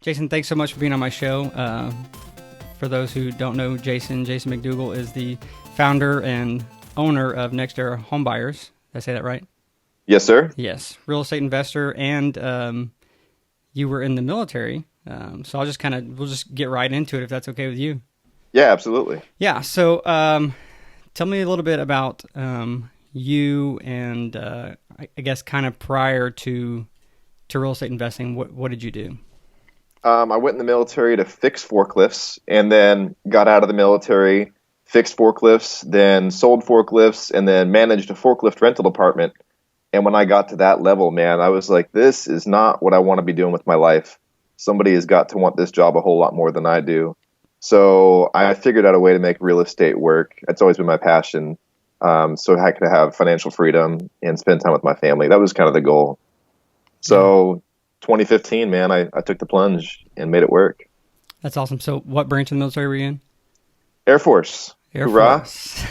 Jason, thanks so much for being on my show. For those who don't know Jason McDougall is the founder and owner of NextEra Homebuyers. Did I say that right? Yes, sir. Yes. Real estate investor, and you were in the military. So we'll just get right into it if that's okay with you. Yeah, absolutely. Yeah. So tell me a little bit about you and I guess kind of prior to real estate investing, what did you do? I went in the military to fix forklifts and then got out of the military, fixed forklifts, then sold forklifts, and then managed a forklift rental department. And when I got to that level, man, I was like, this is not what I want to be doing with my life. Somebody has got to want this job a whole lot more than I do. So I figured out a way to make real estate work. That's always been my passion. So I could have financial freedom and spend time with my family. That was kind of the goal. So 2015, man, I took the plunge and made it work. That's awesome. So what branch of the military were you in? Air Force. Air Hoorah. Force.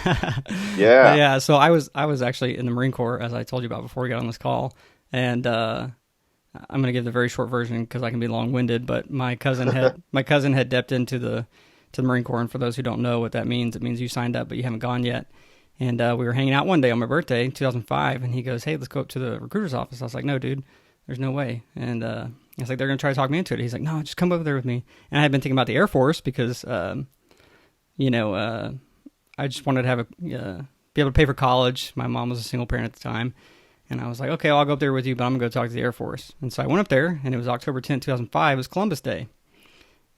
Yeah. Yeah. So I was actually in the Marine Corps, as I told you about before we got on this call. And I'm going to give the very short version because I can be long-winded, but my cousin had dipped into the Marine Corps. And for those who don't know what that means, it means you signed up, but you haven't gone yet. And we were hanging out one day on my birthday, 2005, and he goes, "Hey, let's go up to the recruiter's office." I was like, "No, dude. There's no way." And I was like, "They're going to try to talk me into it." He's like, "No, just come over there with me." And I had been thinking about the Air Force because, I just wanted to have be able to pay for college. My mom was a single parent at the time. And I was like, "Okay, I'll go up there with you, but I'm going to go talk to the Air Force." And so I went up there, and it was October 10th, 2005. It was Columbus Day.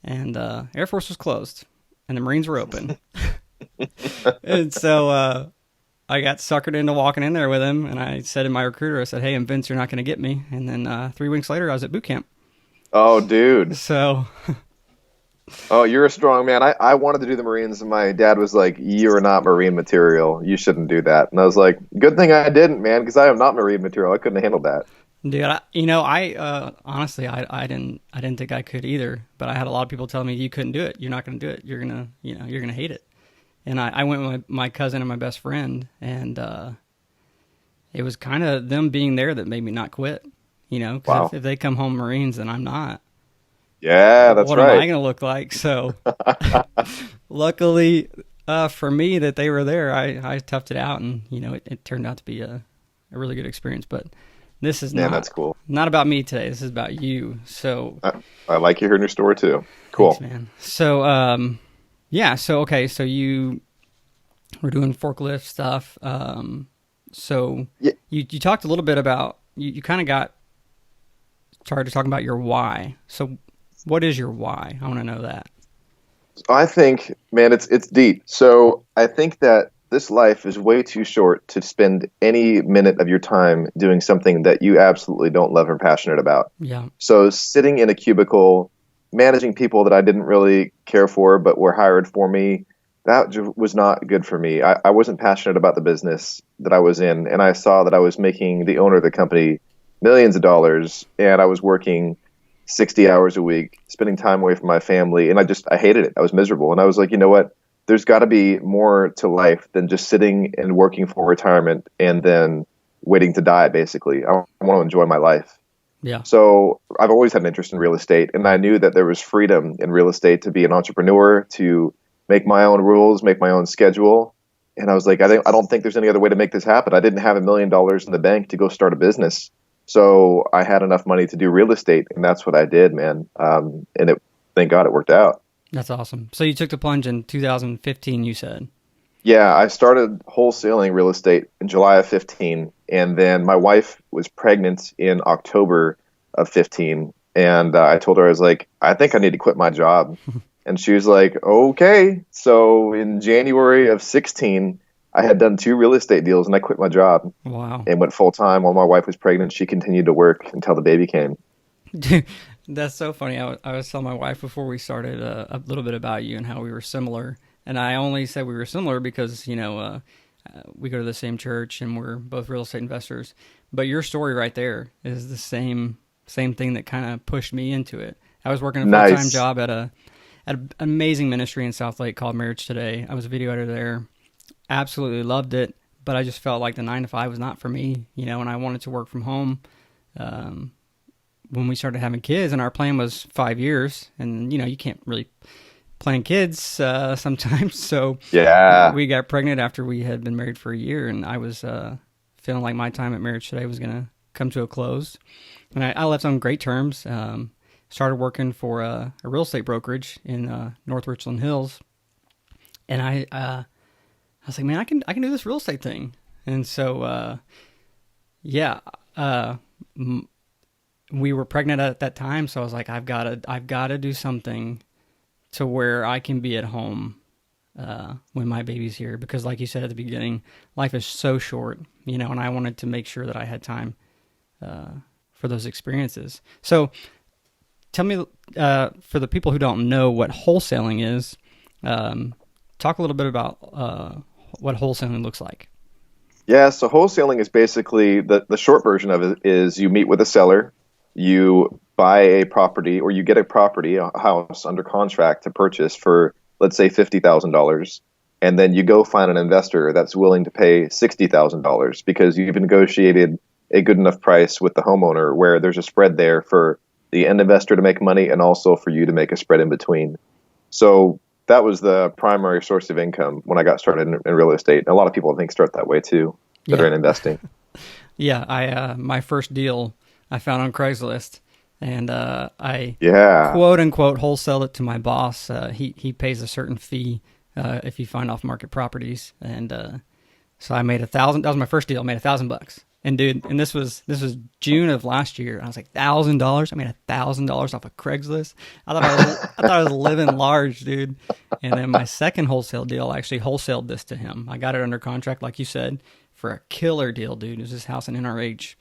And Air Force was closed, and the Marines were open. And so I got suckered into walking in there with him, and I said to my recruiter, I said, "Hey, I'm Vince, you're not going to get me." And then 3 weeks later, I was at boot camp. Oh, dude. So, Oh, you're a strong man. I wanted to do the Marines, and my dad was like, "You're not Marine material. You shouldn't do that." And I was like, "Good thing I didn't, man, because I am not Marine material. I couldn't have handled that." dude, honestly, I didn't think I could either. But I had a lot of people telling me, "You couldn't do it. You're not going to do it. You're gonna hate it." And I went with my cousin and my best friend, and it was kind of them being there that made me not quit. Because Wow. if they come home Marines, then I'm not. Yeah, that's What am I right. going to look like? So, luckily for me that they were there, I toughed it out, and it turned out to be a really good experience. But this is Man, that's cool. not about me today. This is about you. So, I like you hearing your story too. Cool. thanks, man. So, yeah. So, okay. So you were doing forklift stuff. So Yeah. you talked a little bit about, you kind of got started talking about your why. So what is your why? I want to know that. I think, man, it's deep. So I think that this life is way too short to spend any minute of your time doing something that you absolutely don't love or passionate about. Yeah. So sitting in a cubicle, managing people that I didn't really care for but were hired for me, was not good for me. I wasn't passionate about the business that I was in, and I saw that I was making the owner of the company millions of dollars, and I was working 60 hours a week, spending time away from my family, and I hated it. I was miserable, and I was like, you know what? There's got to be more to life than just sitting and working for retirement and then waiting to die, basically. I want to enjoy my life. Yeah. So I've always had an interest in real estate, and I knew that there was freedom in real estate to be an entrepreneur, to make my own rules, make my own schedule. And I was like, I don't think there's any other way to make this happen. I didn't have $1 million in the bank to go start a business. So I had enough money to do real estate, and that's what I did, man. Thank God it worked out. That's awesome. So you took the plunge in 2015, you said. Yeah, I started wholesaling real estate in July of 15, and then my wife was pregnant in October of 15, and I told her, I was like, I think I need to quit my job. And she was like, okay. So in January of 16, I had done 2 real estate deals, and I quit my job. Wow. And went full time. While my wife was pregnant, she continued to work until the baby came. Dude, that's so funny. I was telling my wife before we started a little bit about you and how we were similar. And I only said we were similar because, we go to the same church and we're both real estate investors. But your story right there is the same thing that kind of pushed me into it. I was working a full-time Nice. job at an amazing ministry in South Lake called Marriage Today. I was a video editor there. Absolutely loved it, but I just felt like the 9 to 5 was not for me, and I wanted to work from home. when we started having kids, and our plan was 5 years, and you can't really plan kids sometimes. So Yeah. we got pregnant after we had been married for a year, and I was feeling like my time at Marriage Today was going to come to a close. And I left on great terms. Started working for a real estate brokerage in North Richland Hills, and I was like, man, I can do this real estate thing. And so we were pregnant at that time, so I was like, I've got to do something to where I can be at home when my baby's here, because like you said at the beginning, life is so short, and I wanted to make sure that I had time for those experiences. So tell me, for the people who don't know what wholesaling is, talk a little bit about what wholesaling looks like. Yeah, so wholesaling is basically the short version of it is you meet with a seller, you buy a property, or you get a property, a house under contract to purchase for, let's say, $50,000, and then you go find an investor that's willing to pay $60,000 because you've negotiated a good enough price with the homeowner where there's a spread there for the end investor to make money and also for you to make a spread in between. So that was the primary source of income when I got started in real estate. And a lot of people, I think, start that way too, that are in investing. Yeah, I my first deal I found on Craigslist, and I quote unquote wholesale it to my boss. He pays a certain fee if you find off market properties, and so I made $1,000. That was my first deal. I made $1,000. And dude, and this was June of last year. And I was like, $1,000. I made $1,000 off of Craigslist. I thought I was living large, dude. And then my second wholesale deal, I actually wholesaled this to him. I got it under contract, like you said, for a killer deal, dude. It was this house in NRH,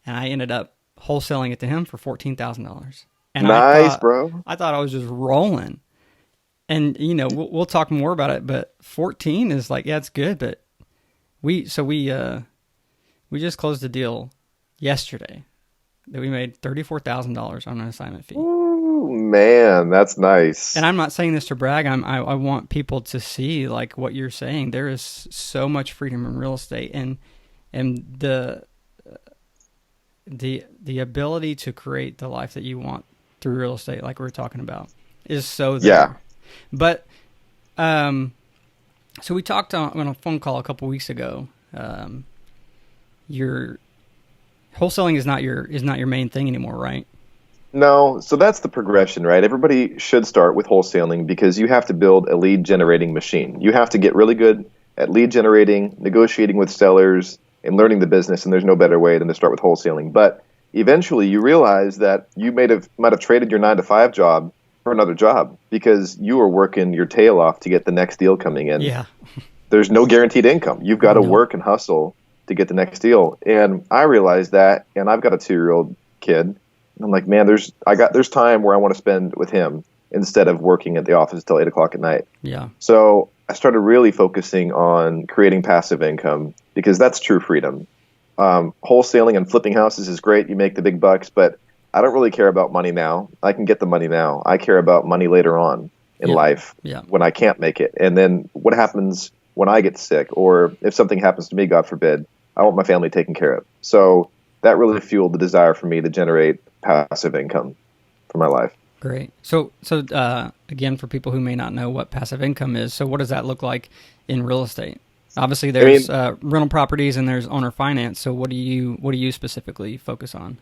and I ended up wholesaling it to him for $14,000. And nice, bro. I thought I was just rolling. And we'll talk more about it, but 14 is like, yeah, it's good, but we just closed a deal yesterday that we made $34,000 on an assignment fee. Ooh, man, that's nice. And I'm not saying this to brag. I want people to see like what you're saying. There is so much freedom in real estate, and the ability to create the life that you want through real estate, like we were talking about, is so there. Yeah. But so we talked on a phone call a couple weeks ago. Your wholesaling is not your main thing anymore, right? No, so that's the progression, right? Everybody should start with wholesaling because you have to build a lead generating machine. You have to get really good at lead generating, negotiating with sellers, and learning the business, and there's no better way than to start with wholesaling. But eventually you realize that you might have traded your 9-to-5 job for another job because you were working your tail off to get the next deal coming in. Yeah. There's no guaranteed income. You've got to work and hustle to get the next deal. And I realized that, and I've got a 2-year-old kid. And I'm like, man, there's time where I want to spend with him instead of working at the office till 8 o'clock at night. Yeah. So I started really focusing on creating passive income because that's true freedom. Wholesaling and flipping houses is great. You make the big bucks, but I don't really care about money now. I can get the money now. I care about money later on in life when I can't make it. And then what happens when I get sick, or if something happens to me, God forbid, I want my family taken care of. So that really fueled the desire for me to generate passive income for my life. Great. So again, for people who may not know what passive income is, so what does that look like in real estate? Obviously, there's rental properties and there's owner finance. So what do you specifically focus on?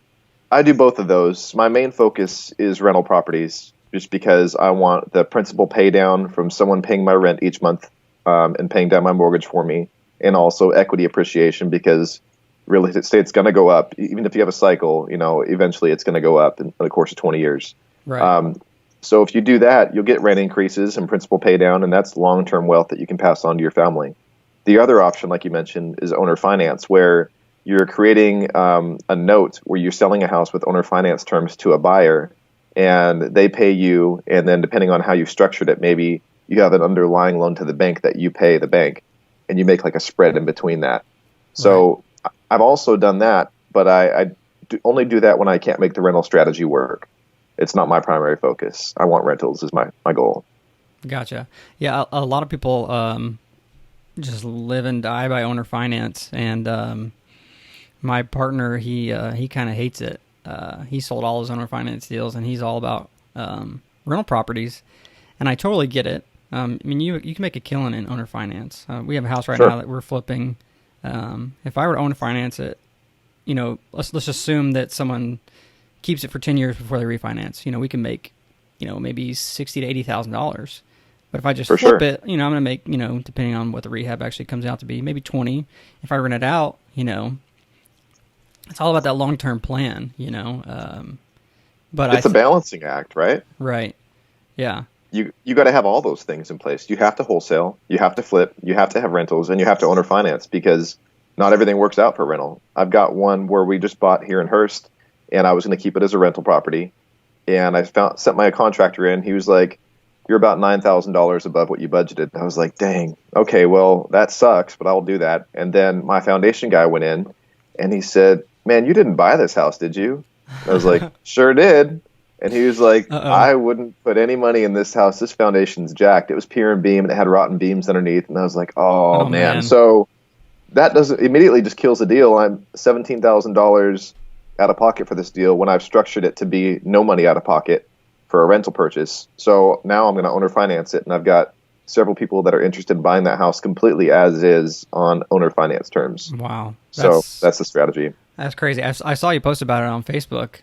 I do both of those. My main focus is rental properties, just because I want the principal pay down from someone paying my rent each month and paying down my mortgage for me, and also equity appreciation because real estate's going to go up. Even if you have a cycle, eventually it's going to go up in the course of 20 years. Right. So if you do that, you'll get rent increases and principal pay down, and that's long-term wealth that you can pass on to your family. The other option, like you mentioned, is owner finance, where you're creating a note where you're selling a house with owner finance terms to a buyer, and they pay you, and then depending on how you structured it, maybe you have an underlying loan to the bank that you pay the bank, and you make like a spread in between that. So I've also done that, but I only do that when I can't make the rental strategy work. It's not my primary focus. I want rentals is my goal. Gotcha. Yeah, a lot of people just live and die by owner finance, and my partner, he kind of hates it. he sold all his owner finance deals, and he's all about rental properties. And I totally get it. I mean, you can make a killing in owner finance. We have a house right Sure. now that we're flipping. If I were to owner finance it, let's assume that someone keeps it for 10 years before they refinance. We can make, maybe $60,000 to $80,000. But if I just For flip sure. it, I'm going to make, depending on what the rehab actually comes out to be, maybe 20. If I rent it out, it's all about that long-term plan, But It's a balancing act, right? right, yeah, You got to have all those things in place. You have to wholesale, you have to flip, you have to have rentals, and you have to owner finance, because not everything works out for rental. I've got one where we just bought here in Hearst, and I was going to keep it as a rental property. And I sent my contractor in. He was like, "You're about $9,000 above what you budgeted." I was like, "Dang, okay, well, that sucks, but I'll do that." And then my foundation guy went in, and he said, "Man, you didn't buy this house, did you?" And I was like, "Sure did." And he was like, Uh-oh. "I wouldn't put any money in this house. This foundation's jacked. It was pier and beam, and it had rotten beams underneath." And I was like, "Oh, man." So that doesn't immediately just kills the deal. I'm $17,000 out of pocket for this deal when I've structured it to be no money out of pocket for a rental purchase. So now I'm going to owner finance it, and I've got several people that are interested in buying that house completely as is on owner finance terms. Wow. So that's the strategy. That's crazy. I saw you post about it on Facebook.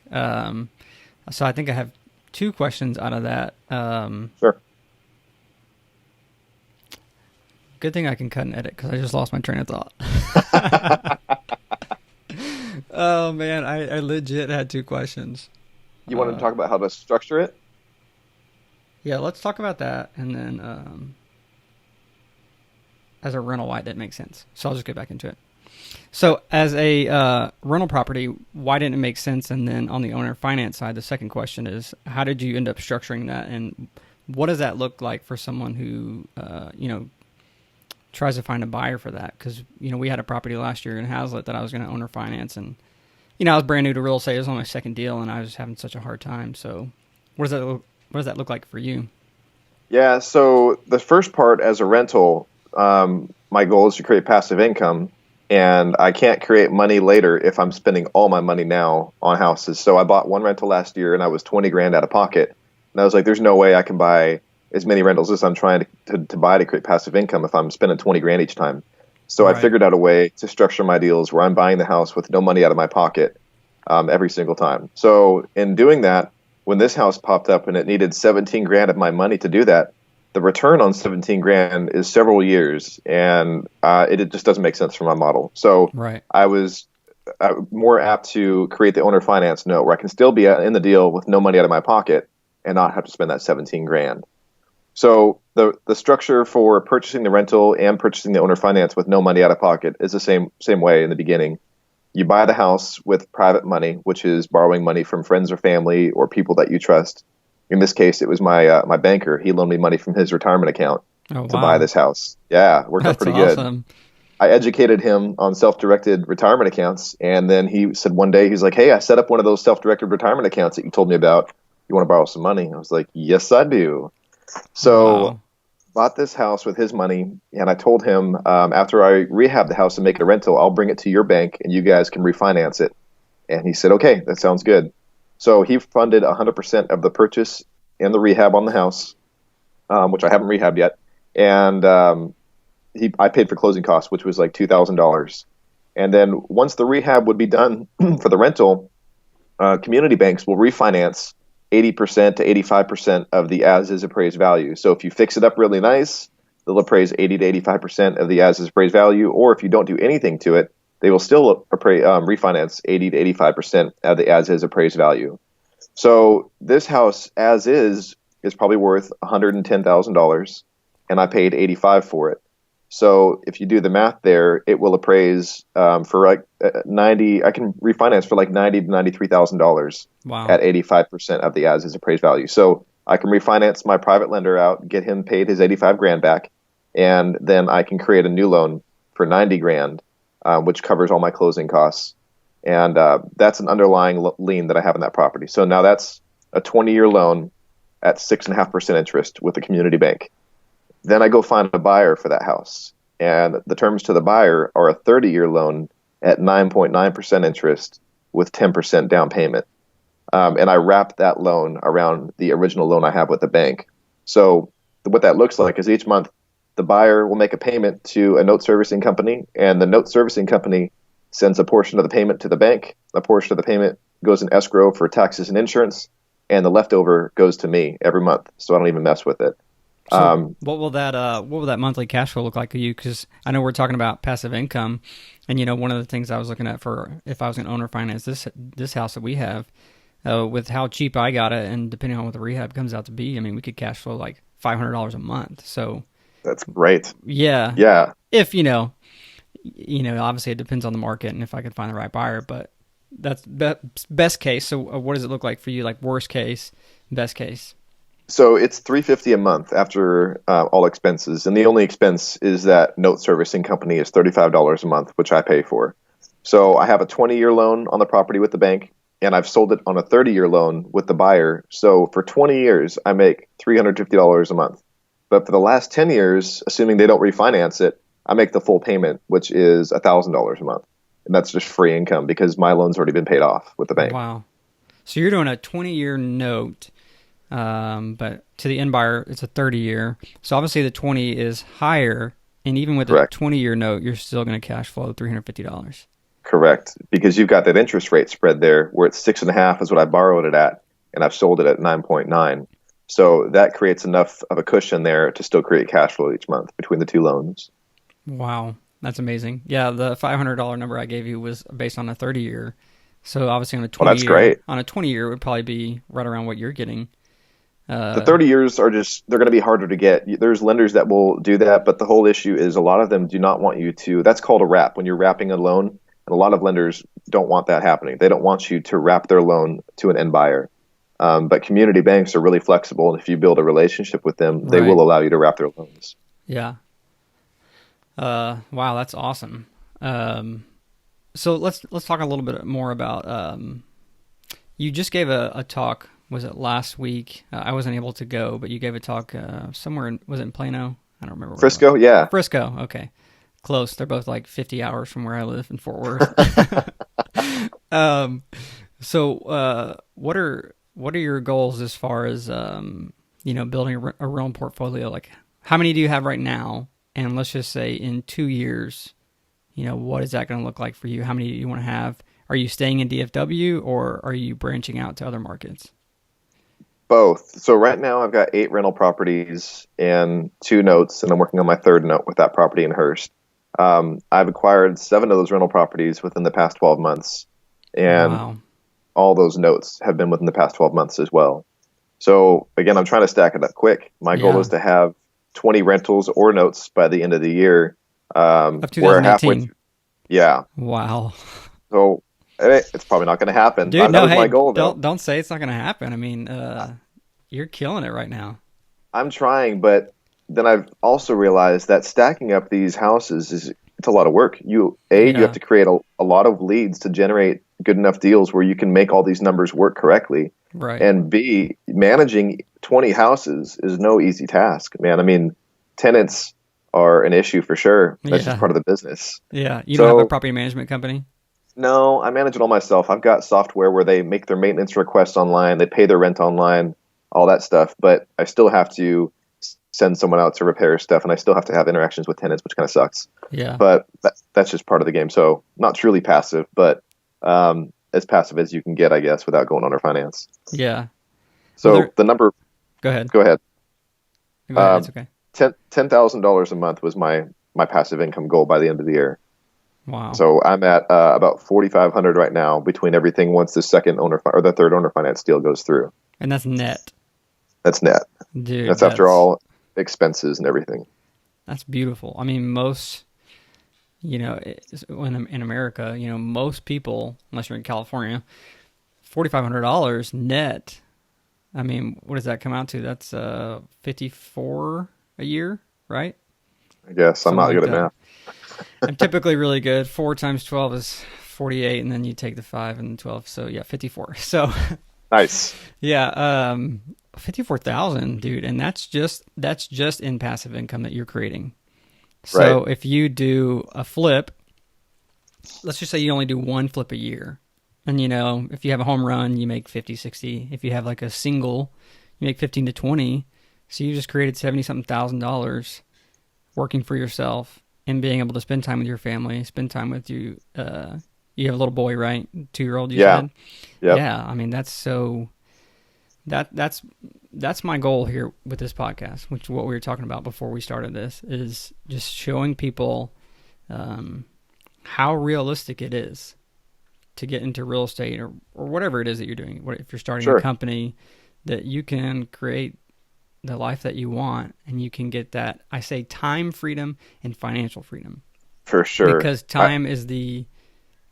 So I think I have two questions out of that. Sure. Good thing I can cut and edit, because I just lost my train of thought. Oh, man, I legit had two questions. You want to talk about how to structure it? Yeah, let's talk about that. And then as a rental, why it didn't make sense. So I'll just get back into it. So as a rental property, why didn't it make sense? And then on the owner finance side, the second question is, how did you end up structuring that? And what does that look like for someone who, tries to find a buyer for that? Because, we had a property last year in Hazlet that I was going to owner finance. And, I was brand new to real estate. It was only my second deal, and I was having such a hard time. So what does that look like for you? Yeah, so the first part as a rental, my goal is to create passive income. And I can't create money later if I'm spending all my money now on houses. So I bought one rental last year, and I was 20 grand out of pocket. And I was like, there's no way I can buy as many rentals as I'm trying to buy to create passive income if I'm spending 20 grand each time. So Right. I figured out a way to structure my deals where I'm buying the house with no money out of my pocket every single time. So in doing that, when this house popped up and it needed 17 grand of my money to do that, the return on 17 grand is several years, and it just doesn't make sense for my model. So Right. I was more apt to create the owner finance note where I can still be in the deal with no money out of my pocket and not have to spend that 17 grand. So the structure for purchasing the rental and purchasing the owner finance with no money out of pocket is the same way in the beginning. You buy the house with private money, which is borrowing money from friends or family or people that you trust. In this case, it was my banker. He loaned me money from his retirement account to buy this house. Yeah, it worked out pretty awesome. good. I educated him on self-directed retirement accounts, and then he said one day, he's like, "Hey, I set up one of those self-directed retirement accounts that you told me about. You want to borrow some money?" I was like, "Yes, I do." So bought this house with his money, and I told him after I rehab the house and make it a rental, I'll bring it to your bank, and you guys can refinance it. And he said, "Okay, that sounds good." So he funded 100% of the purchase and the rehab on the house, which I haven't rehabbed yet. And I paid for closing costs, which was like $2,000. And then once the rehab would be done for the rental, community banks will refinance 80% to 85% of the as-is appraised value. So if you fix it up really nice, they'll appraise 80 to 85% of the as-is appraised value. Or if you don't do anything to it, they will still refinance 80 to 85% of the as-is appraised value. So this house, as is probably worth $110,000, and I paid $85,000 for it. So if you do the math there, it will appraise for like 90. I can refinance for like $90,000 to $93,000 at 85% of the as-is appraised value. So I can refinance my private lender out, get him paid his 85 grand back, and then I can create a new loan for 90 grand, which covers all my closing costs. And that's an underlying lien that I have in that property. So now that's a 20-year loan at 6.5% interest with a community bank. Then I go find a buyer for that house. And the terms to the buyer are a 30-year loan at 9.9% interest with 10% down payment. And I wrap that loan around the original loan I have with the bank. So what that looks like is each month the buyer will make a payment to a note servicing company, and the note servicing company sends a portion of the payment to the bank. A portion of the payment goes in escrow for taxes and insurance, and the leftover goes to me every month. So I don't even mess with it. So what will that monthly cash flow look like to you? Because I know we're talking about passive income, and one of the things I was looking at for if I was going to owner finance this house that we have, with how cheap I got it, and depending on what the rehab comes out to be, I mean, we could cash flow like $500 a month. So that's great. Yeah. Yeah. If obviously it depends on the market and if I can find the right buyer, but that's best case. So what does it look like for you? Like worst case, best case? So it's $350 a month after all expenses, and the only expense is that note servicing company is $35 a month, which I pay for. So I have a 20-year loan on the property with the bank, and I've sold it on a 30-year loan with the buyer. So for 20 years, I make $350 a month. But for the last 10 years, assuming they don't refinance it, I make the full payment, which is $1,000 a month. And that's just free income because my loan's already been paid off with the bank. Wow. So you're doing a 20-year note, but to the end buyer, it's a 30-year. So obviously the 20 is higher, and even with Correct. a 20-year note, you're still going to cash flow $350. Correct, because you've got that interest rate spread there where it's 6.5 is what I borrowed it at, and I've sold it at 9.9. So that creates enough of a cushion there to still create cash flow each month between the two loans. Wow, that's amazing. Yeah, the $500 number I gave you was based on a 30-year. So obviously on a 20-year, well, that's great. On a 20-year, it would probably be right around what you're getting. The 30 years they're going to be harder to get. There's lenders that will do that, but the whole issue is a lot of them do not want you to. That's called a wrap when you're wrapping a loan. And a lot of lenders don't want that happening. They don't want you to wrap their loan to an end buyer. But community banks are really flexible, and if you build a relationship with them, they will allow you to wrap their loans. Yeah. Wow, that's awesome. So let's talk a little bit more about. You just gave a talk. Was it last week? I wasn't able to go, but you gave a talk somewhere. Was it in Plano? I don't remember. Frisco, yeah. Frisco, okay. Close. They're both like 50 hours from where I live in Fort Worth. So what are your goals as far as building a rental portfolio? Like, how many do you have right now? And let's just say in 2 years, what is that going to look like for you? How many do you want to have? Are you staying in DFW or are you branching out to other markets? Both. So right now I've got 8 rental properties and 2 notes, and I'm working on my 3rd note with that property in Hearst. I've acquired 7 of those rental properties within the past 12 months, and all those notes have been within the past 12 months as well. So again, I'm trying to stack it up quick. My goal is to have 20 rentals or notes by the end of the year. Of 2018. Yeah. Wow. So it's probably not going to happen. Dude, that was my goal, though. Don't say it's not going to happen. I mean, you're killing it right now. I'm trying, but then I've also realized that stacking up these houses it's a lot of work. You have to create a lot of leads to generate good enough deals where you can make all these numbers work correctly. Right. And B, managing 20 houses is no easy task, man. I mean, tenants are an issue for sure. That's just part of the business. Yeah. You don't have a property management company? No, I manage it all myself. I've got software where they make their maintenance requests online, they pay their rent online, all that stuff. But I still have to send someone out to repair stuff, and I still have to have interactions with tenants, which kind of sucks. Yeah. But that's just part of the game. So not truly passive, but as passive as you can get, I guess, without going under finance. Yeah. So the number. Go ahead. It's okay. $10,000 a month was my passive income goal by the end of the year. Wow. So I'm at about 4,500 right now between everything once the second owner or the third owner finance deal goes through. And that's net. That's net. Dude, that's after all expenses and everything. That's beautiful. I mean, most, in America, most people, unless you're in California, $4,500 net. I mean, what does that come out to? That's $54 a year, right? I guess I'm not good at math. I'm typically really good. 4 times 12 is 48, and then you take the 5 and 12. So yeah, 54. So nice. Yeah, 54,000, dude, and that's just in passive income that you're creating. So if you do a flip, let's just say you only do one flip a year, And, if you have a home run, you make 50, 60. If you have like a single, you make 15 to 20. So you just created 70 something $1,000 working for yourself and being able to spend time with your family, spend time with you. You have a little boy, right? 2-year-old, you said? Yep. Yeah. I mean, that's my goal here with this podcast, which is what we were talking about before we started this, is just showing people how realistic it is to get into real estate or whatever it is that you're doing. If you're starting a company, that you can create the life that you want, and you can get that, I say, time freedom and financial freedom. For sure. Because time is the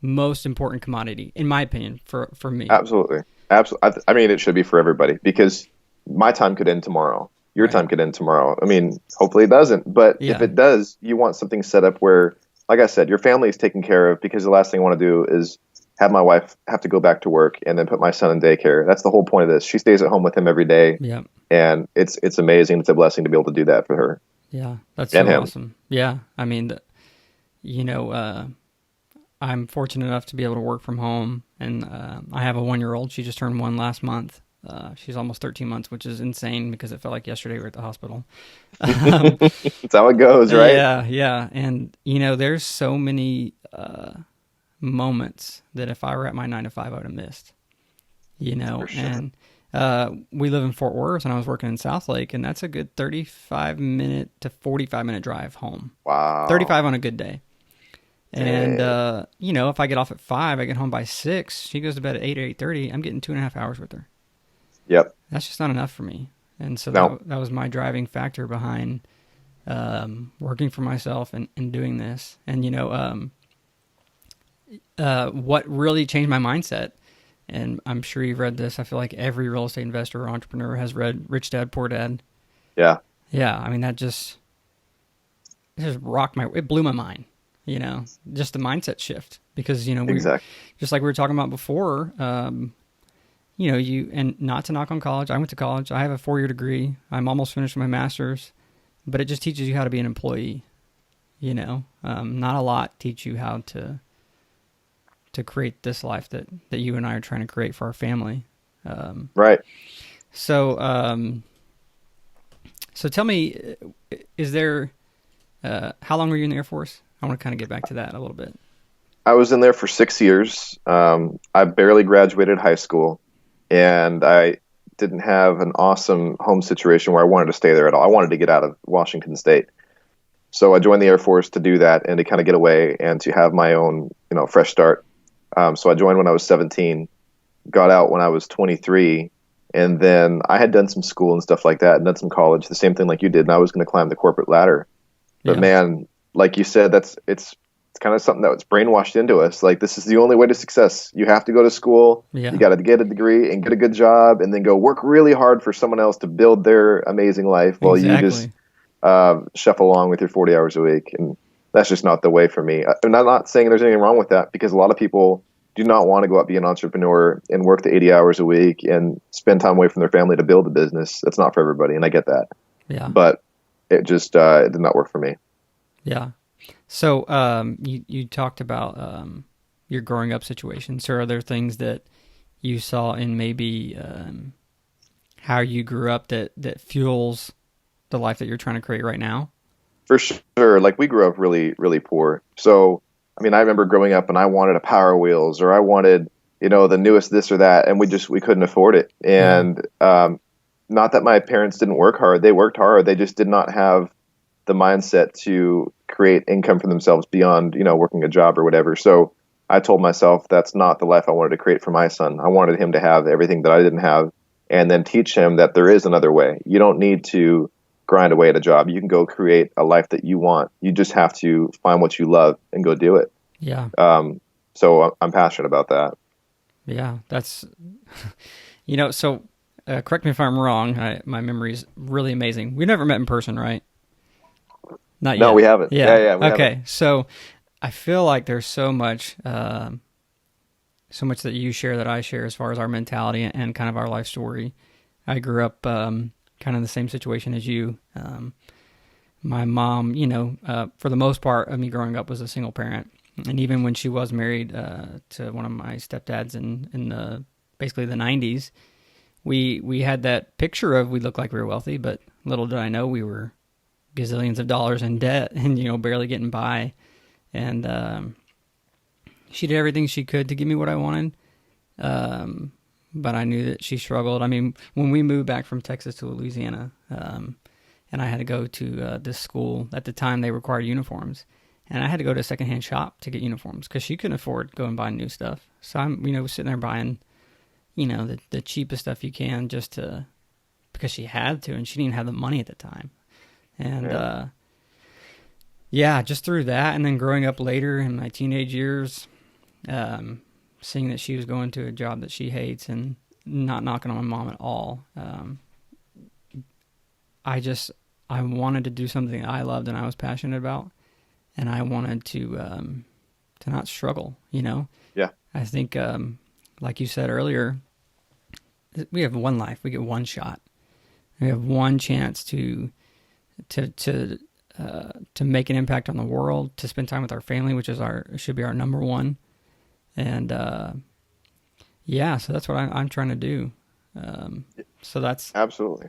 most important commodity, in my opinion, for me. Absolutely. I mean, it should be for everybody, because my time could end tomorrow. Your time could end tomorrow. I mean, hopefully it doesn't. But if it does, you want something set up where, like I said, your family is taken care of, because the last thing I want to do is have my wife have to go back to work and then put my son in daycare. That's the whole point of this. She stays at home with him every day. Yeah. And it's amazing. It's a blessing to be able to do that for her. Yeah, that's so awesome. Yeah, I mean, I'm fortunate enough to be able to work from home, and I have a 1-year-old. She just turned 1 last month. She's almost 13 months, which is insane because it felt like yesterday we were at the hospital. That's how it goes, right? Yeah. And, there's so many moments that if I were at my 9 to 5, I would have missed, For sure. And we live in Fort Worth, and I was working in Southlake, and that's a good 35-minute to 45-minute drive home. Wow. 35 on a good day. And, if I get off at 5, I get home by 6. She goes to bed at 8 or 8:30. I'm getting 2.5 hours with her. Yep. That's just not enough for me. And so that was my driving factor behind working for myself and doing this. And, what really changed my mindset, and I'm sure you've read this, I feel like every real estate investor or entrepreneur has read Rich Dad, Poor Dad. Yeah. Yeah, I mean, it just it blew my mind, just the mindset shift. Because, Exactly. just like we were talking about before, and not to knock on college. I went to college. I have a 4-year degree. I'm almost finished with my master's, but it just teaches you how to be an employee. Not a lot teach you how to create this life that you and I are trying to create for our family. Right. So tell me, is there, how long were you in the Air Force? I want to kind of get back to that a little bit. I was in there for 6 years. I barely graduated high school, and I didn't have an awesome home situation where I wanted to stay there at all. I wanted to get out of Washington State. So I joined the Air Force to do that and to kind of get away and to have my own, fresh start. So I joined when I was 17, got out when I was 23, and then I had done some school and stuff like that, and done some college, the same thing like you did, and I was going to climb the corporate ladder. But man, like you said, it's kind of something that was brainwashed into us. Like, this is the only way to success. You have to go to school, you got to get a degree and get a good job, and then go work really hard for someone else to build their amazing life while you just shuffle along with your 40 hours a week. And that's just not the way for me. I'm not saying there's anything wrong with that, because a lot of people do not want to go out, be an entrepreneur and work the 80 hours a week and spend time away from their family to build a business. That's not for everybody. And I get that. Yeah. But it just, it did not work for me. Yeah. So, you talked about, your growing up situation. So are there things that you saw in maybe, how you grew up that fuels the life that you're trying to create right now? For sure. Like, we grew up really, really poor. So, I mean, I remember growing up and I wanted a Power Wheels, or I wanted, the newest this or that, and we couldn't afford it. And not that my parents didn't work hard. They worked hard. They just did not have the mindset to create income for themselves beyond, working a job or whatever. So I told myself that's not the life I wanted to create for my son. I wanted him to have everything that I didn't have, and then teach him that there is another way. You don't need to grind away at a job. You can go create a life that you want. You just have to find what you love and go do it. Yeah. So I'm passionate about that. Yeah, that's, so correct me if I'm wrong. My memory is really amazing. We never met in person, right? Not yet. No, we haven't. Yeah. Okay. Haven't. So I feel like there's so much that you share that I share as far as our mentality and kind of our life story. I grew up, kind of the same situation as you. My mom, for the most part of me growing up, was a single parent. And even when she was married to one of my stepdads in the basically the 90s, we had that picture of we looked like we were wealthy, but little did I know we were gazillions of dollars in debt and, barely getting by. And she did everything she could to give me what I wanted. But I knew that she struggled. I mean, when we moved back from Texas to Louisiana, and I had to go to this school, at the time they required uniforms. And I had to go to a secondhand shop to get uniforms because she couldn't afford going and buying new stuff. So I'm, sitting there buying, the cheapest stuff you can because she had to, and she didn't have the money at the time. And, just through that. And then growing up later in my teenage years, seeing that she was going to a job that she hates and not knocking on my mom at all. I wanted to do something I loved and I was passionate about. And I wanted to not struggle, Yeah. I think, like you said earlier, we have one life. We get one shot. We have one chance to make an impact on the world, to spend time with our family, which is should be our number one. And so that's what I'm trying to do. So that's absolutely,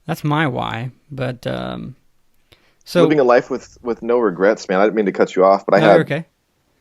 that's my why. But so living a life with no regrets, man. I didn't mean to cut you off, but I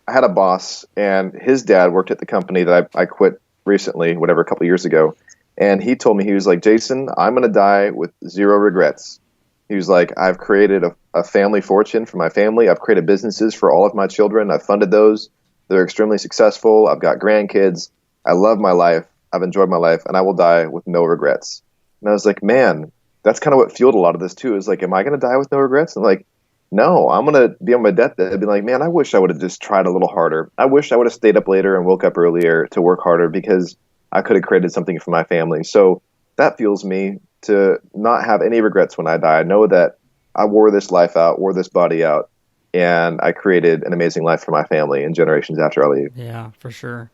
had a boss, and his dad worked at the company that I quit recently, a couple of years ago. And he told me, he was like, Jason, I'm going to die with zero regrets. He was like, I've created a family fortune for my family. I've created businesses for all of my children. I've funded those. They're extremely successful. I've got grandkids. I love my life. I've enjoyed my life, and I will die with no regrets. And I was like, man, that's kind of what fueled a lot of this too. Is like, am I going to die with no regrets? And like, no, I'm going to be on my deathbed and be like, man, I wish I would have just tried a little harder. I wish I would have stayed up later and woke up earlier to work harder because I could have created something for my family. So that fuels me to not have any regrets when I die. I know that I wore this life out, wore this body out, and I created an amazing life for my family and generations after I leave. Yeah, for sure.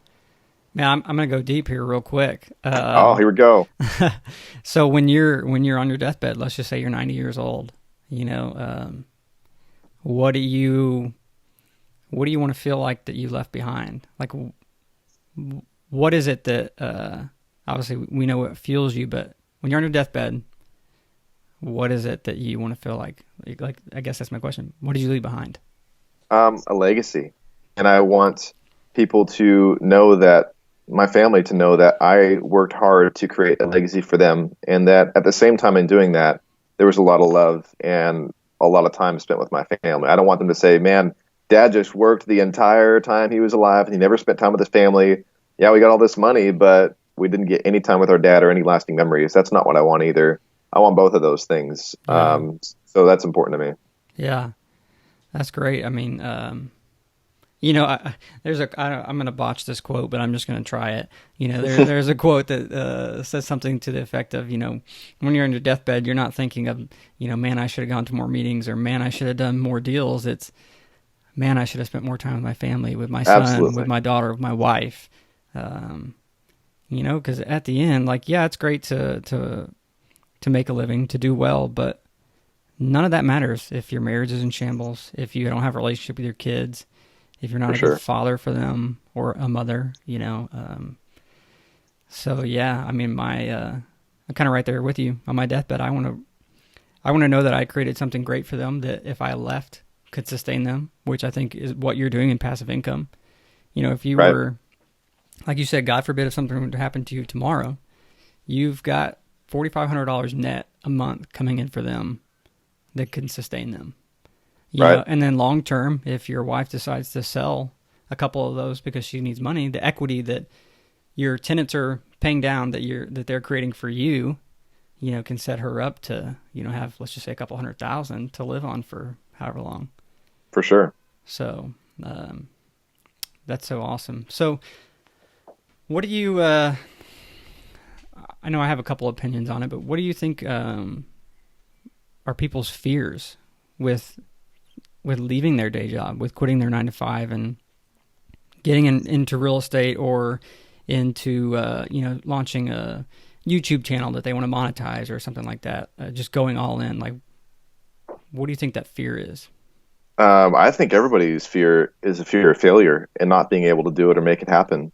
Man, I'm going to go deep here real quick. Here we go. So when you're on your deathbed, let's just say you're 90 years old, what do you want to feel like that you left behind? Like, what is it that, obviously we know what fuels you, but when you're on your deathbed, what is it that you want to feel like? Like, I guess that's my question. What did you leave behind? A legacy. And I want people to know that, my family to know that I worked hard to create a legacy for them. And that at the same time in doing that, there was a lot of love and a lot of time spent with my family. I don't want them to say, man, Dad just worked the entire time he was alive and he never spent time with his family. Yeah, we got all this money, but we didn't get any time with our dad or any lasting memories. That's not what I want either. I want both of those things. Yeah. So that's important to me. Yeah, that's great. I mean, I'm going to botch this quote, but I'm just going to try it. There's a quote that says something to the effect of, when you're on your deathbed, you're not thinking of, man, I should have gone to more meetings, or man, I should have done more deals. It's, man, I should have spent more time with my family, with my son, Absolutely. with my daughter, with my wife. Because at the end, like, yeah, it's great to make a living, to do well, but none of that matters if your marriage is in shambles, if you don't have a relationship with your kids, if you're not good father for them or a mother, So yeah, I mean, I'm kind of right there with you on my deathbed. I want to know that I created something great for them that if I left could sustain them, which I think is what you're doing in passive income. If you were, like you said, God forbid if something would happen to you tomorrow, you've got $4,500 net a month coming in for them that can sustain them. And then long term, if your wife decides to sell a couple of those because she needs money, the equity that your tenants are paying down that they're creating for you, can set her up to, have, let's just say, a couple $100,000 to live on for however long. For sure. So that's so awesome. So what do you? I know I have a couple opinions on it, but what do you think are people's fears with leaving their day job, with quitting their 9-to-5 and getting into real estate or into, launching a YouTube channel that they want to monetize or something like that, just going all in? Like, what do you think that fear is? I think everybody's fear is a fear of failure and not being able to do it or make it happen,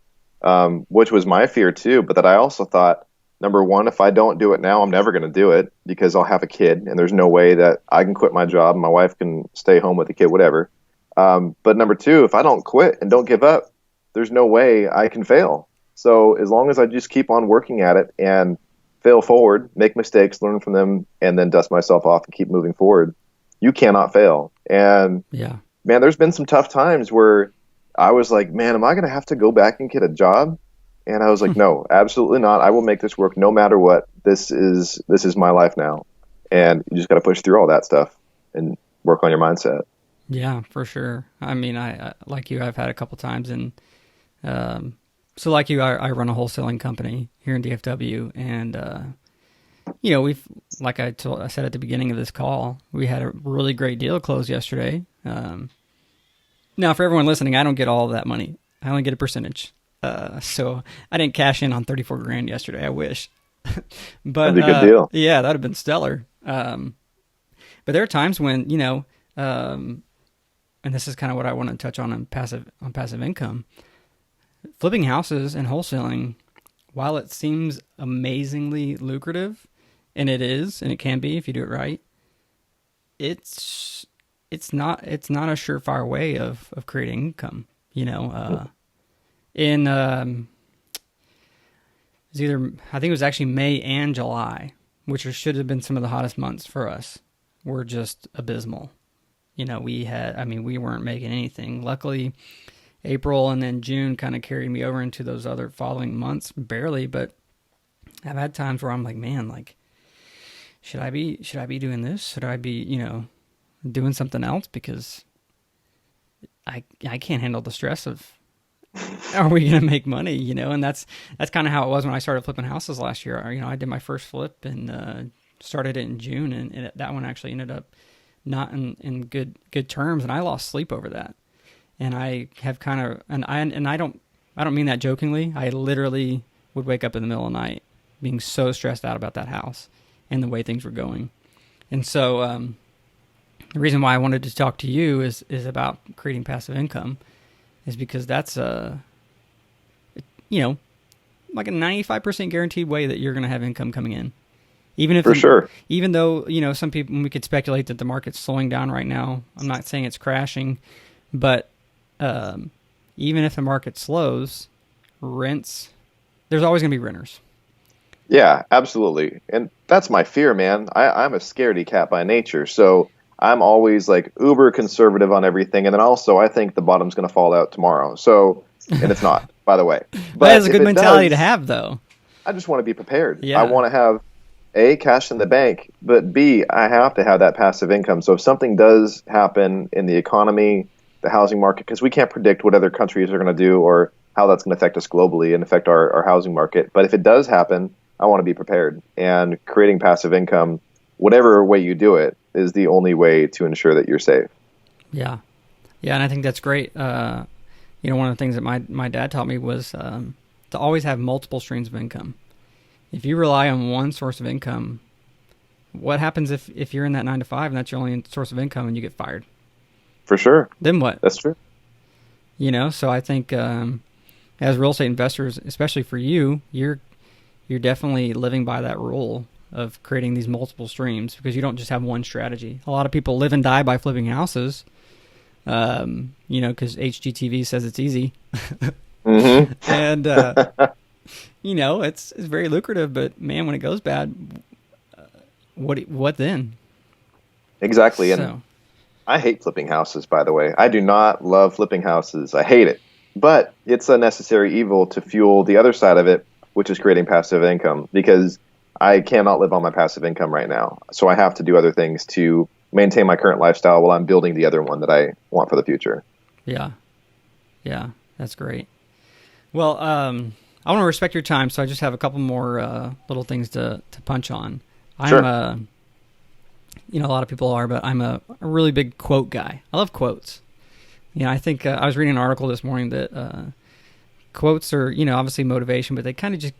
which was my fear too. But that I also thought, number one, if I don't do it now, I'm never going to do it because I'll have a kid, and there's no way that I can quit my job and my wife can stay home with the kid, whatever. But number two, if I don't quit and don't give up, there's no way I can fail. So as long as I just keep on working at it and fail forward, make mistakes, learn from them, and then dust myself off and keep moving forward, you cannot fail. And Yeah. man, there's been some tough times where I was like, man, am I going to have to go back and get a job? And I was like, no, absolutely not. I will make this work no matter what. This is my life now. And you just got to push through all that stuff and work on your mindset. Yeah, for sure. I mean, I like you, I've had a couple times, and so like you, I run a wholesaling company here in DFW, and we've, like I said at the beginning of this call, we had a really great deal closed yesterday. Now, for everyone listening, I don't get all of that money. I only get a percentage. So I didn't cash in on 34 grand yesterday. I wish, but That'd be a good deal. yeah, that'd have been stellar. But there are times when, and this is kind of what I want to touch on passive income. Flipping houses and wholesaling, while it seems amazingly lucrative, and it is, and it can be if you do it right, it's not a surefire way of creating income. In it was either, I think it was actually May and July, which should have been some of the hottest months for us, were just abysmal. We weren't making anything. Luckily, April and then June kind of carried me over into those other following months, barely, but I've had times where I'm like, man, like, should I be doing this? Should I be, doing something else? Because I can't handle the stress of, are we going to make money? And that's kind of how it was when I started flipping houses last year. I did my first flip and started it in June, and that one actually ended up not in good terms, and I lost sleep over that. And I have kind of, and I don't mean that jokingly. I literally would wake up in the middle of the night being so stressed out about that house and the way things were going. And so the reason why I wanted to talk to you is about creating passive income, is because that's like a 95% guaranteed way that you're going to have income coming in. Even though, some people, we could speculate that the market's slowing down right now. I'm not saying it's crashing, but even if the market slows, rents, there's always going to be renters. Yeah, absolutely. And that's my fear, man. I'm a scaredy cat by nature. So I'm always like uber conservative on everything. And then also I think the bottom's going to fall out tomorrow. So, and it's not, by the way. But that's a good mentality to have, though. I just want to be prepared. Yeah. I want to have A, cash in the bank, but B, I have to have that passive income. So if something does happen in the economy, the housing market, because we can't predict what other countries are going to do or how that's going to affect us globally and affect our housing market. But if it does happen, I want to be prepared. And creating passive income, whatever way you do it, is the only way to ensure that you're safe. Yeah. Yeah, and I think that's great. One of the things that my dad taught me was to always have multiple streams of income. If you rely on one source of income, what happens if you're in that 9 to 5 and that's your only source of income and you get fired? For sure. Then what? That's true. So I think as real estate investors, especially for you, you're definitely living by that rule of creating these multiple streams, because you don't just have one strategy. A lot of people live and die by flipping houses, because HGTV says it's easy. Mm-hmm. And, it's very lucrative, but man, when it goes bad, what then? Exactly. And I hate flipping houses, by the way. I do not love flipping houses. I hate it. But it's a necessary evil to fuel the other side of it, which is creating passive income, because I cannot live on my passive income right now. So I have to do other things to maintain my current lifestyle while I'm building the other one that I want for the future. Yeah. Yeah, that's great. Well, I want to respect your time, so I just have a couple more little things to punch on. Sure. I'm a lot of people are, but I'm a really big quote guy. I love quotes. I think I was reading an article this morning that quotes are, obviously motivation, but they kind of just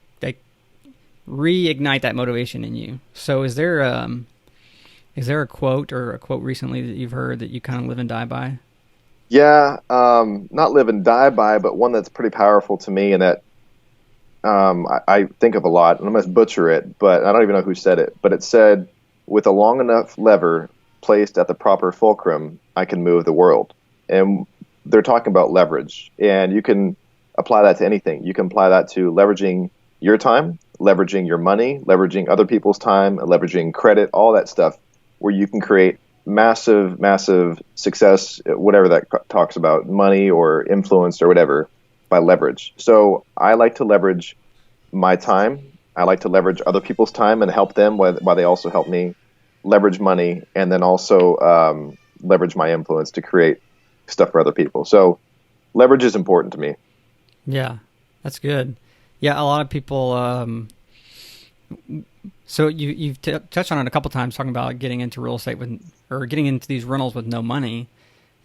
reignite that motivation in you. So is there Is there a quote or a quote recently that you've heard that you kind of live and die by? Yeah, not live and die by, but one that's pretty powerful to me and that I think of a lot. And I'm going to butcher it, but I don't even know who said it. But it said, with a long enough lever placed at the proper fulcrum, I can move the world. And they're talking about leverage. And you can apply that to anything. You can apply that to leveraging your time, leveraging your money, leveraging other people's time, leveraging credit, all that stuff, where you can create massive, massive success, whatever that talks about, money or influence or whatever, by leverage. So I like to leverage my time. I like to leverage other people's time and help them while they also help me leverage money, and then also leverage my influence to create stuff for other people. So leverage is important to me. Yeah, that's good. Yeah, a lot of people. So you've touched on it a couple times, talking about getting into real estate or getting into these rentals with no money,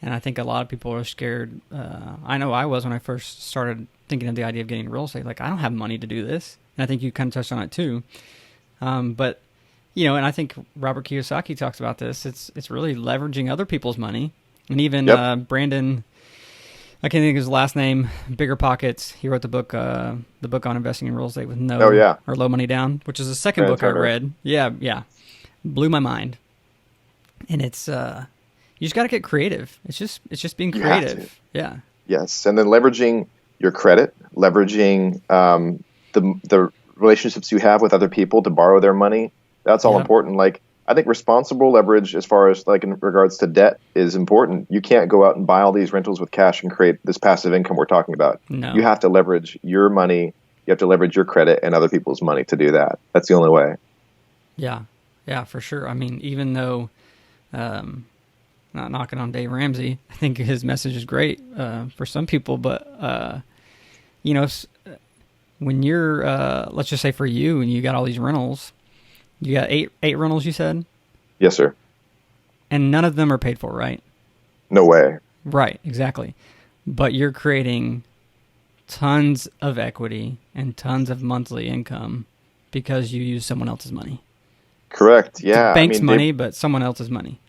and I think a lot of people are scared. I know I was when I first started thinking of the idea of getting real estate. Like, I don't have money to do this, and I think you kind of touched on it too. But and I think Robert Kiyosaki talks about this. It's really leveraging other people's money, and even Brandon. I can't think of his last name. Bigger Pockets. He wrote the book on investing in real estate with or low money down, which is the second book I read. Yeah, blew my mind. And it's you just got to get creative. It's just being creative. Yeah. Yes, and then leveraging your credit, leveraging the relationships you have with other people to borrow their money. That's all important. Like, I think responsible leverage, as far as like in regards to debt, is important. You can't go out and buy all these rentals with cash and create this passive income we're talking about. No. You have to leverage your money. You have to leverage your credit and other people's money to do that. That's the only way. Yeah, for sure. I mean, even though, not knocking on Dave Ramsey, I think his message is great for some people, but when you're, let's just say for you, and you got all these rentals. You got eight rentals, you said? Yes, sir. And none of them are paid for, right? No way. Right, exactly. But you're creating tons of equity and tons of monthly income because you use someone else's money. Correct, yeah. It's bank's money, but someone else's money.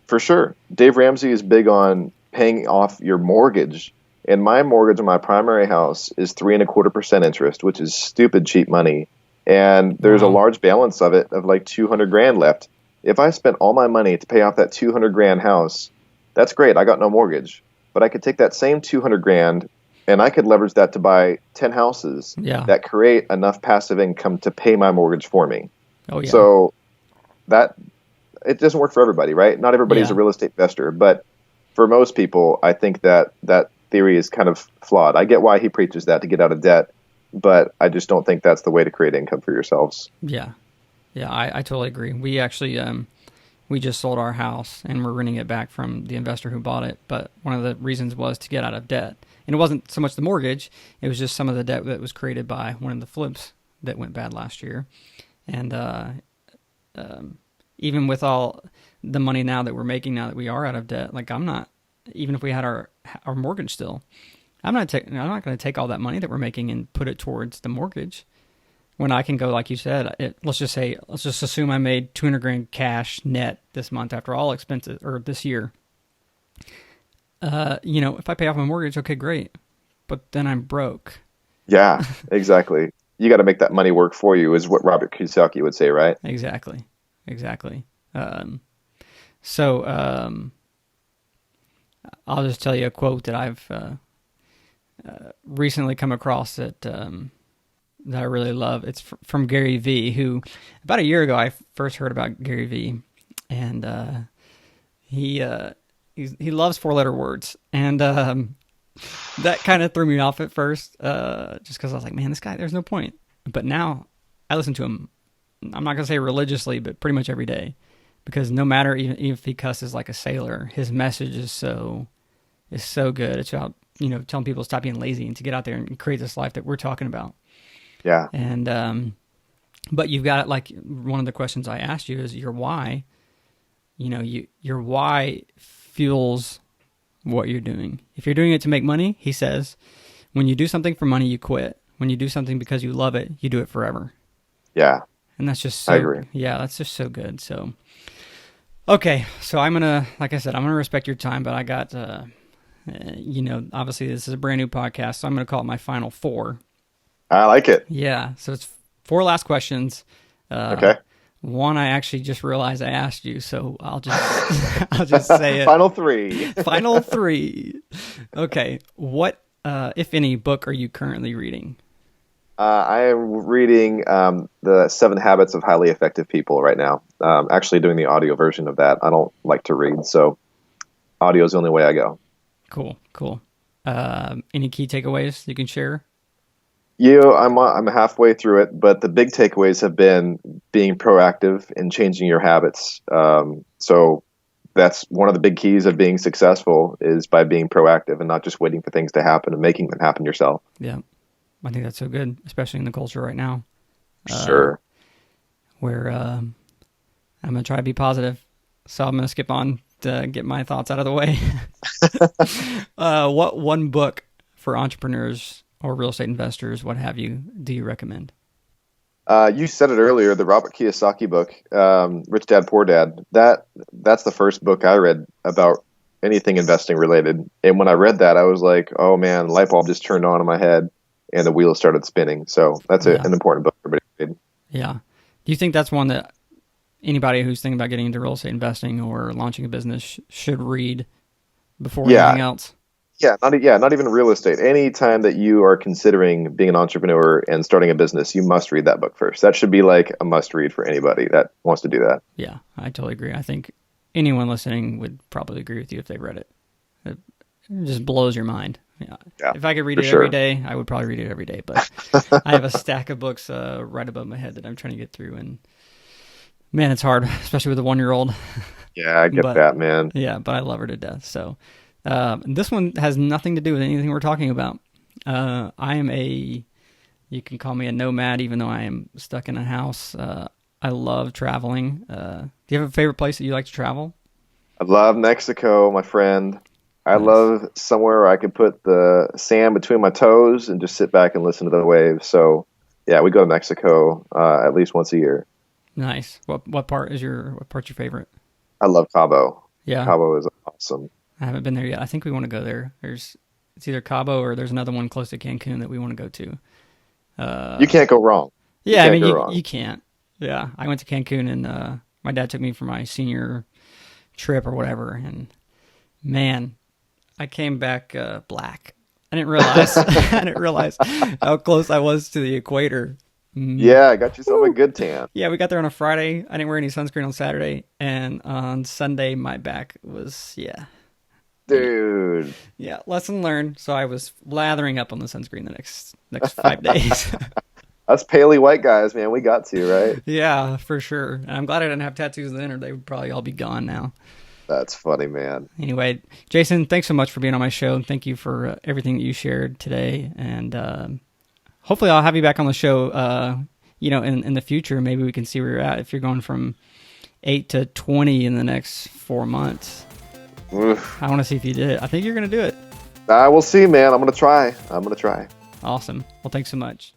For sure. Dave Ramsey is big on paying off your mortgage. And my mortgage on my primary house is 3.25% interest, which is stupid cheap money. And there's a large balance of it of like $200,000 left. If I spent all my money to pay off that $200,000 house, that's great. I got no mortgage, but I could take that same $200,000 and I could leverage that to buy 10 houses that create enough passive income to pay my mortgage for me. Oh yeah. So that it doesn't work for everybody, right? Not everybody's a real estate investor, but for most people, I think that theory is kind of flawed. I get why he preaches that, to get out of debt. But I just don't think that's the way to create income for yourselves. Yeah, I totally agree. We actually we just sold our house and we're renting it back from the investor who bought it. But one of the reasons was to get out of debt, and it wasn't so much the mortgage; it was just some of the debt that was created by one of the flips that went bad last year. And even with all the money now that we're making, now that we are out of debt, like I'm not, even if we had our mortgage still. I'm not going to take all that money that we're making and put it towards the mortgage when I can go, like you said, let's just assume I made $200,000 cash net this month after all expenses, or this year. If I pay off my mortgage, okay, great. But then I'm broke. Yeah, exactly. You got to make that money work for you, is what Robert Kiyosaki would say, right? Exactly. I'll just tell you a quote that I've recently come across that I really love. It's from Gary Vee, who about a year ago I first heard about Gary Vee, and he loves 4-letter words, and that kind of threw me off at first, just because I was like, man, this guy, there's no point. But now I listen to him. I'm not gonna say religiously, but pretty much every day, because no matter even if he cusses like a sailor, his message is so good. It's about telling people to stop being lazy and to get out there and create this life that we're talking about. Yeah. And, but you've got, like, one of the questions I asked you is your why. Your why fuels what you're doing. If you're doing it to make money, he says, when you do something for money, you quit. When you do something because you love it, you do it forever. Yeah. And that's just so, I agree. Yeah, that's just so good. So, Okay, so I'm gonna, like I said, I'm gonna respect your time, but I got, obviously this is a brand new podcast, so I'm gonna call it my final four. I like it. Yeah, so it's four last questions. Okay. One I actually just realized I asked you, so I'll just I'll just say it. Final three. Final three. Okay, what, if any, book are you currently reading? I am reading the 7 Habits of Highly Effective People right now. Actually doing the audio version of that. I don't like to read, so audio is the only way I go. Cool, cool. Any key takeaways you can share? I'm halfway through it, but the big takeaways have been being proactive and changing your habits. So that's one of the big keys of being successful is by being proactive and not just waiting for things to happen and making them happen yourself. Yeah, I think that's so good, especially in the culture right now. Sure. Where I'm going to try to be positive. So I'm going to skip on to get my thoughts out of the way. What one book for entrepreneurs or real estate investors, what have you, do you recommend? You said it earlier, the Robert Kiyosaki book, Rich Dad, Poor Dad. That's the first book I read about anything investing related. And when I read that, I was like, oh man, light bulb just turned on in my head and the wheels started spinning. So that's an important book for everybody to read. Yeah. Do you think that's one that anybody who's thinking about getting into real estate investing or launching a business should read before anything else? Not even real estate. Any time that you are considering being an entrepreneur and starting a business, you must read that book first. That should be like a must read for anybody that wants to do that. Yeah, I totally agree. I think anyone listening would probably agree with you if they read it. It just blows your mind. Yeah. If I could read it every day, I would probably read it every day. But I have a stack of books right above my head that I'm trying to get through. And man, it's hard, especially with a 1-year-old. Yeah, I get that, man. Yeah, but I love her to death. So this one has nothing to do with anything we're talking about. You can call me a nomad, even though I am stuck in a house. I love traveling. Do you have a favorite place that you like to travel? I love Mexico, my friend. I Nice. love somewhere where I could put the sand between my toes and just sit back and listen to the waves. So, yeah, we go to Mexico at least once a year. Nice. What part's your favorite? I love Cabo. Yeah, Cabo is awesome. I haven't been there yet. I think we want to go there. It's either Cabo or there's another one close to Cancun that we want to go to. You can't go wrong. Yeah, I mean wrong. you can't. Yeah, I went to Cancun and my dad took me for my senior trip or whatever, and man, I came back black. I didn't realize how close I was to the equator. Yeah, I got yourself a good tan. Yeah, we got there on a Friday. I didn't wear any sunscreen on Saturday, and on Sunday my back was Dude. Yeah, lesson learned. So I was lathering up on the sunscreen the next 5 days. Us paley white guys, man, we got to, right? Yeah, for sure. And I'm glad I didn't have tattoos then, or they would probably all be gone now. That's funny, man. Anyway, Jason, thanks so much for being on my show. Thank you for everything that you shared today. And hopefully I'll have you back on the show, in the future. Maybe we can see where you're at if you're going from 8 to 20 in the next 4 months. Oof. I want to see if you did it. I think you're going to do it. We'll see, man. I'm going to try. Awesome. Well, thanks so much.